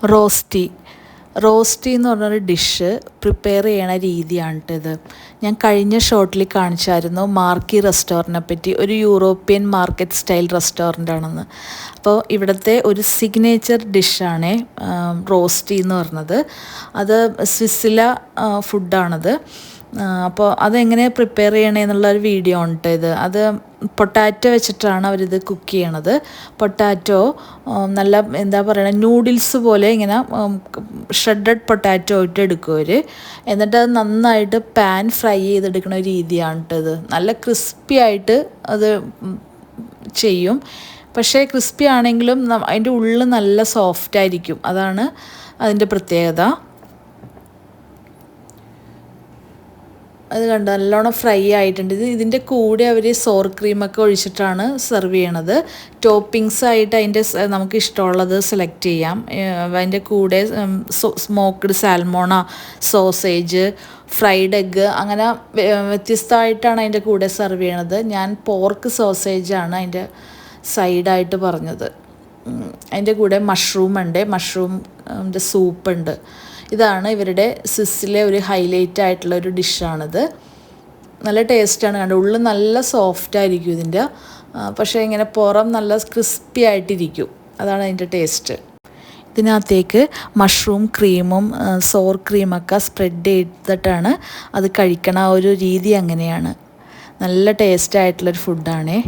റോസ്റ്റി റോസ്റ്റി എന്ന് പറഞ്ഞൊരു dish prepare ചെയ്യണ രീതിയാണ് ഇത്. ഞാൻ കഴിഞ്ഞ ഷോട്ടിൽ കാണിച്ചായിരുന്നു മാർക്കി റെസ്റ്റോറൻറ്റിനെ പറ്റി. ഒരു യൂറോപ്യൻ മാർക്കറ്റ് സ്റ്റൈൽ റെസ്റ്റോറൻ്റ് ആണെന്ന്. അപ്പോൾ ഇവിടുത്തെ ഒരു സിഗ്നേച്ചർ ഡിഷാണ് റോസ്റ്റി എന്ന് പറഞ്ഞത്. അത് സ്വിസ്സിലെ ഫുഡാണത്. അപ്പോൾ അതെങ്ങനെ പ്രിപ്പയർ ചെയ്യണമെന്നുള്ളൊരു വീഡിയോ ഉണ്ട് ഇത്. അത് പൊട്ടാറ്റോ വെച്ചിട്ടാണ് അവരിത് കുക്ക് ചെയ്യണത്. പൊട്ടാറ്റോ നല്ല എന്താ പറയുക, നൂഡിൽസ് പോലെ ഇങ്ങനെ ഷ്രെഡഡ് പൊട്ടാറ്റോ ഇട്ട് എടുക്കും അവർ. എന്നിട്ട് അത് നന്നായിട്ട് പാൻ ഫ്രൈ ചെയ്തെടുക്കുന്ന ഒരു രീതിയാണ് ഇത്. നല്ല ക്രിസ്പി ആയിട്ട് അത് ചെയ്യും. പക്ഷേ ക്രിസ്പി ആണെങ്കിലും അതിൻ്റെ ഉള്ളിൽ നല്ല സോഫ്റ്റ് ആയിരിക്കും. അതാണ് അതിൻ്റെ പ്രത്യേകത. അത് കണ്ടോ, നല്ലോണം ഫ്രൈ ആയിട്ടുണ്ട്. ഇതിൻ്റെ കൂടെ അവർ സോർ ക്രീമൊക്കെ ഒഴിച്ചിട്ടാണ് സെർവ് ചെയ്യണത്. ടോപ്പിങ്സ് ആയിട്ട് അതിൻ്റെ നമുക്ക് ഇഷ്ടമുള്ളത് സെലക്ട് ചെയ്യാം. അതിൻ്റെ കൂടെ സ്മോക്ക്ഡ് സാൽമോണ, സോസേജ്, ഫ്രൈഡ് എഗ്ഗ്, അങ്ങനെ വ്യത്യസ്തമായിട്ടാണ് അതിൻ്റെ കൂടെ സെർവ് ചെയ്യണത്. ഞാൻ പോർക്ക് സോസേജാണ് അതിൻ്റെ സൈഡായിട്ട് പറഞ്ഞത്. അതിൻ്റെ കൂടെ മഷ്റൂം ഉണ്ട്, മഷ്റൂമിൻ്റെ സൂപ്പുണ്ട്. ഇതാണ് ഇവരുടെ സ്വിസ്സിലെ ഒരു ഹൈലൈറ്റ് ആയിട്ടുള്ള ഒരു ഡിഷാണിത്. നല്ല ടേസ്റ്റാണ്. കണ്ടോ, ഉള്ളിൽ നല്ല സോഫ്റ്റ് ആയിരിക്കും ഇതിൻ്റെ. പക്ഷേ ഇങ്ങനെ പുറം നല്ല ക്രിസ്പി ആയിട്ടിരിക്കും. അതാണ് അതിൻ്റെ ടേസ്റ്റ്. ഇതിനകത്തേക്ക് മഷ്റൂം ക്രീമും സോർ ക്രീമൊക്കെ സ്പ്രെഡ് ചെയ്തിട്ടാണ് അത് കഴിക്കണ ഒരു രീതി അങ്ങനെയാണ്. നല്ല ടേസ്റ്റ് ആയിട്ടുള്ളൊരു ഫുഡാണേ.